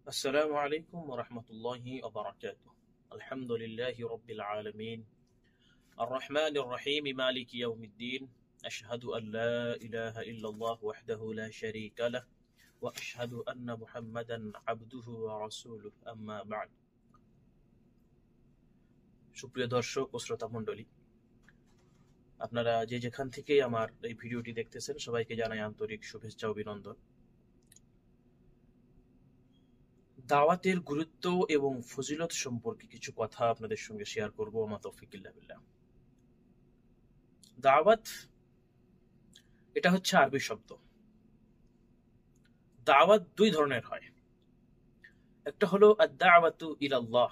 السلام عليكم ورحمة الله وبركاته. الحمد لله رب العالمين الرحمن الرحيم مالك يوم الدين. أشهد أن لا إله إلا الله وحده لا شريك له وأشهد أن محمدا عبده ورسوله أما بعد. সুপ্রিয় দর্শক ও শ্রোতা মণ্ডলী, আপনারা যে যেখান থেকে আমার এই ভিডিওটি দেখতেছেন সবাইকে জানাই আন্তরিক শুভেচ্ছা ও অভিনন্দন। দাওয়াতের গুরুত্ব এবং ফজিলত সম্পর্কে কিছু কথা আপনাদের সঙ্গে শেয়ার করব। মা তৌফিকুল্লাহ বিল্লাহ। দাওয়াত এটা হচ্ছে আরবি শব্দ। দাওয়াত দুই ধরনের হয়। একটা হলো আদ-দাওয়াতু ইলাল্লাহ,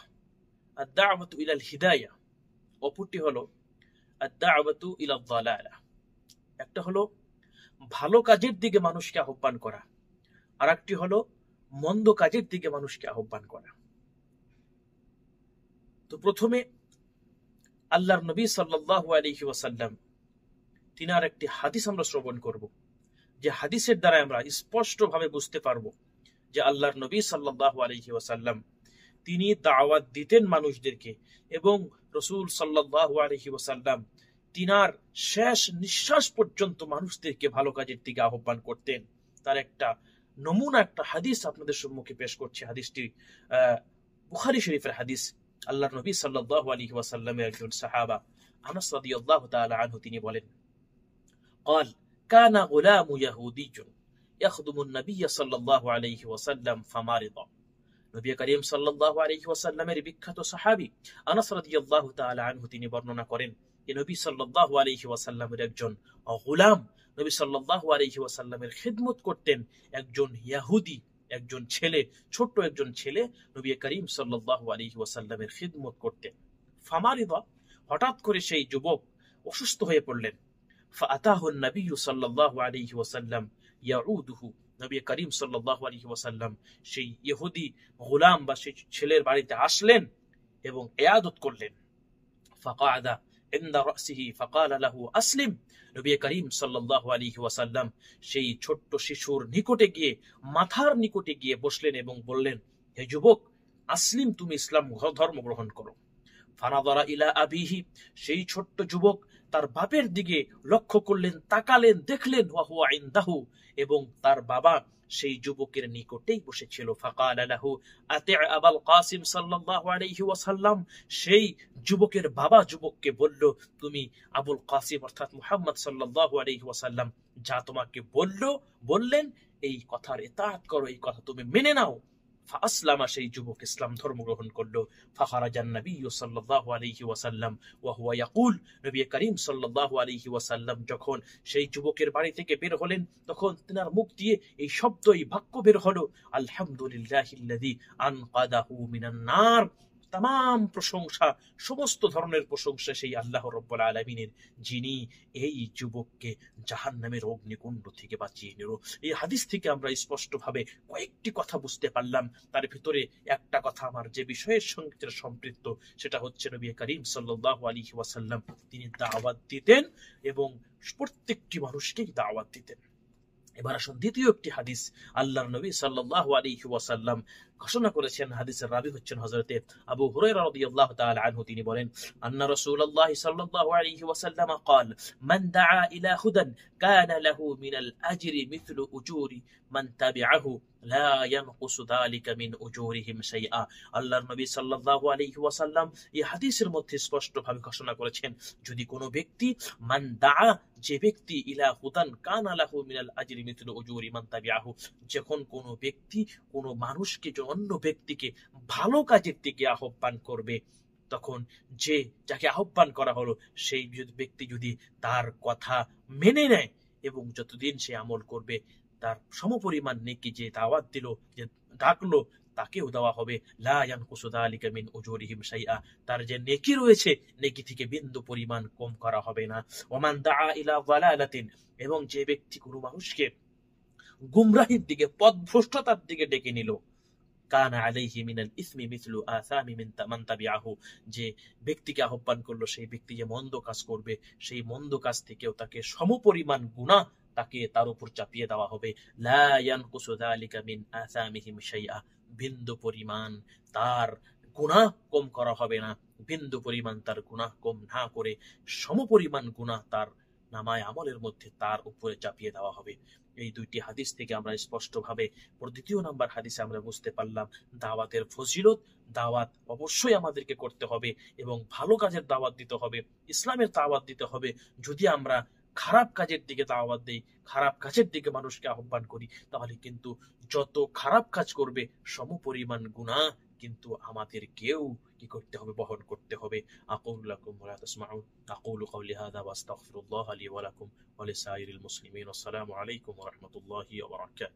আদ-দাওয়াতু ইলাল হিদায়াহ। অপরটি হলো আদ-দাওয়াতু ইলাদ দালালাহ। একটা হলো ভালো কাজের দিকে মানুষকে আহ্বান করা, আর একটি হলো মন্দ কাজের দিকে মানুষকে আহ্বান করা। তো প্রথমে আল্লাহর নবী সাল্লাল্লাহু আলাইহি ওয়াসাল্লাম তিনার একটি হাদিস আমরা শ্রবণ করব, যে হাদিসের দ্বারা আমরা স্পষ্টভাবে বুঝতে পারবো যে আল্লাহর নবী সাল্লাল্লাহু আলাইহি ওয়াসাল্লাম তিনি দাওয়াত দিতেন মানুষদেরকে, এবং রাসূল সাল্লাল্লাহু আলাইহি ওয়াসাল্লাম তিনার শেষ নিঃশ্বাস পর্যন্ত মানুষদেরকে ভালো কাজের দিকে আহ্বান করতেন। তার একটা নমুনা একটা হাদিস আপনাদের সম্মুখে পেশ করছি। হাদিসটি বুখারী শরীফের হাদিস। আল্লাহর নবী সাল্লাল্লাহু আলাইহি ওয়াসাল্লামের একজন সাহাবা আনাস রাদিয়াল্লাহু তাআলা আনহু তিনি বলেন, قال كان غلام يهودي يخدم النبي صلى الله عليه وسلم فمرض। নবী করিম সাল্লাল্লাহু আলাইহি ওয়াসাল্লামের বিখ্যাত সাহাবী আনাস রাদিয়াল্লাহু তাআলা আনহু তিনি বর্ণনা করেন যে নবী সাল্লাল্লাহু আলাইহি ওয়াসাল্লামের একজন গোলাম নবী সাল্লাল্লাহু আলাইহি ওয়াসাল্লামের খিদমত করতেন। একজন ইহুদি, একজন ছেলে, ছোট্ট একজন ছেলে নবী করিম সাল্লাল্লাহু আলাইহি ওয়াসাল্লামের খিদমত করতেন। ফামারিদা, হঠাৎ করে সেই যুবক অসুস্থ হয়ে পড়লেন। ফাআতাহু নবী সাল্লাল্লাহু আলাইহি ওয়াসাল্লাম ইয়াউদুহু। নবী করিম সাল্লাল্লাহু আলাইহি ওয়াসাল্লাম সেই ইহুদি গোলাম বা সেই ছেলের বাড়িতে আসলেন এবং ইয়াদত করলেন। ফাকাদা ইনদা রাসিহি ফাকালা লাহু আসলিম। নবী করিম সাল্লাল্লাহু আলাইহি ওয়াসাল্লাম সেই ছোট্ট শিশুর নিকটে গিয়ে, মাথার নিকটে গিয়ে বসলেন এবং বললেন, হে যুবক, আসলিম, তুমি ইসলাম ধর্ম গ্রহণ করো। ফানাযারা ইলা আবিহি, সেই ছোট্ট যুবক তার বাপের দিকে লক্ষ্য করলেন, তাকালেন, দেখলেন ওয়া হুয়া ইনদাহু, এবং তার বাবা সেই যুবকের নিকটেই বসেছিল। ফাকালা লাহু আতি আবুল কাসিম সাল্লাল্লাহু আলাইহি ওয়াসাল্লাম। সেই যুবকের বাবা যুবককে বলল, তুমি আবুল কাসিম অর্থাৎ মুহাম্মদ সাল্লাল্লাহু আলাইহি ওয়াসাল্লাম যা তোমাকে বললেন এই কথার ইতাআত করো, এই কথা তুমি মেনে নাও। ফাসলামা, সেই যুবক ইসলাম ধর্ম গ্রহণ করলো। ফাখারাজান নবী সাল্লাল্লাহু আলাইহি ওয়াসাল্লাম ওয়া হুয়া ইয়াকুল। নবী করিম সাল্লাল্লাহু আলাইহি ওয়াসাল্লাম যখন সেই যুবকের বাড়ি থেকে বের হলেন, তখন তিনার মুখ দিয়ে এই শব্দ, এই বাক্য বের হলো, আলহামদুলিল্লাহিল্লাযী আনকাদাহু মিনান নার। তাম প্রশংসা, সমস্ত ধরনের প্রশংসা সেই আল্লাহ রাব্বুল আলামিনের, যিনি এই যুবককে জাহান্নামের অগ্নিকুণ্ড থেকে বাঁচিয়ে নিল। এই হাদিস থেকে আমরা স্পষ্টভাবে কয়েকটি কথা বুঝতে পারলাম। তার ভিতরে একটা কথা আমার যে বিষয়ের সঙ্গে সম্পৃক্ত, সেটা হচ্ছে নবী করিম সাল্লাল্লাহু আলাইহি ওয়াসাল্লাম তিনি দাওয়াত দিতেন এবং প্রত্যেকটি মানুষকেই দাওয়াত দিতেন। এবার আসুন দ্বিতীয় একটি হাদিস। আল্লাহর নবী সাল্লাল্লাহু আলাইহি ওয়াসাল্লাম ঘোষণা করেছেন, হাদিসের রাবী হচ্ছেন হযরতে আবু হুরায়রা রাদিয়াল্লাহু তাআলা আনহু, তিনি বলেন, আন্না রাসূলুল্লাহ সাল্লাল্লাহু আলাইহি ওয়াসাল্লাম قال من دعا الى هدى كان له من الاجر مثل اجور من تبعه لا ينقص ذلك من اجورهم شيئا। আল্লাহর নবী সাল্লাল্লাহু আলাইহি ওয়াসাল্লাম এই হাদিসের মধ্যে স্পষ্টভাবে ঘোষণা করেছেন, যদি কোনো ব্যক্তি, মান দাআ, যে ব্যক্তি, ইলা হুদান কানা লাহু মিনাল আজরি মিথলু উজুরি মান তাবিআহু, যখন কোনো ব্যক্তি কোনো মানুষকে, অন্য ব্যক্তিকে ভালো কাজের দিকে আহ্বান করবে, তখন যাকে আহ্বান করা হলো সেই ব্যক্তি যদি তার কথা মেনে নেয় এবং যতদিন সে আমল করবে, তার সমপরিমাণ নেকি, যে দাওয়াত দিল, যে ডাকলো, তাকেও দেওয়া হবে। লা ইয়ানকুসু যালিকা মিন উজুরিহিম শাইআ, তার যে নেকি রয়েছে, নেকি থেকে বিন্দু পরিমাণ কম করা হবে না। ওমান দাআ ইলা যালালাতিন, এবং যে ব্যক্তি কোনো মানুষকে গুমরাহির দিকে, পথভ্রষ্টতার দিকে ডেকে নিল, কানা আলাইহি মিনাল ইসমি মিসলু আসামি মান তাবিআহু, যে ব্যক্তিকে আহ্বান করলো সেই ব্যক্তি যে মন্দ কাজ করবে, সেই মন্দ কাজ থেকেও তাকে সমপরিমাণ গুনাহ তার উপর চাপিয়ে দেওয়া হবে। লা ইয়ানকুসু যালিকা মিন আসামিহিম শাইআ, বিন্দু পরিমাণ তার গুনাহ কম করা হবে না, বিন্দু পরিমাণ তার গুনাহ কম না করে সমপরিমাণ গুনাহ তার নামায় আমলের মধ্যে তার উপরে চাপিয়ে দেওয়া হবে। এই দুইটি হাদিস থেকে আমরা স্পষ্টভাবে দ্বিতীয় নাম্বার হাদিসে আমরা বুঝতে পারলাম দাওয়াতের ফজিলত। দাওয়াত অবশ্যই আমাদেরকে করতে হবে এবং ভালো কাজের দাওয়াত দিতে হবে, ইসলামের দাওয়াত দিতে হবে। যদি আমরা খারাপ কাজের দিকে দাওয়াত দেই, খারাপ কাজের দিকে মানুষকে আহ্বান করি, তাহলে কিন্তু যত খারাপ কাজ করবে সমপরিমাণ গুনাহ কিন্তু আমাদেরকেও কি করতে হবে, বহন করতে হবে। আকুলু লাকুম ওয়া লা তাসমাউন, আকুলু কাওলি হাযা ওয়া আস্তাগফিরুল্লাহ লি ওয়া লাকুম ওয়া লিসাইরিল মুসলিমিন। আসসালামু আলাইকুম ওয়া রাহমাতুল্লাহি ওয়া বারাকাতুহু।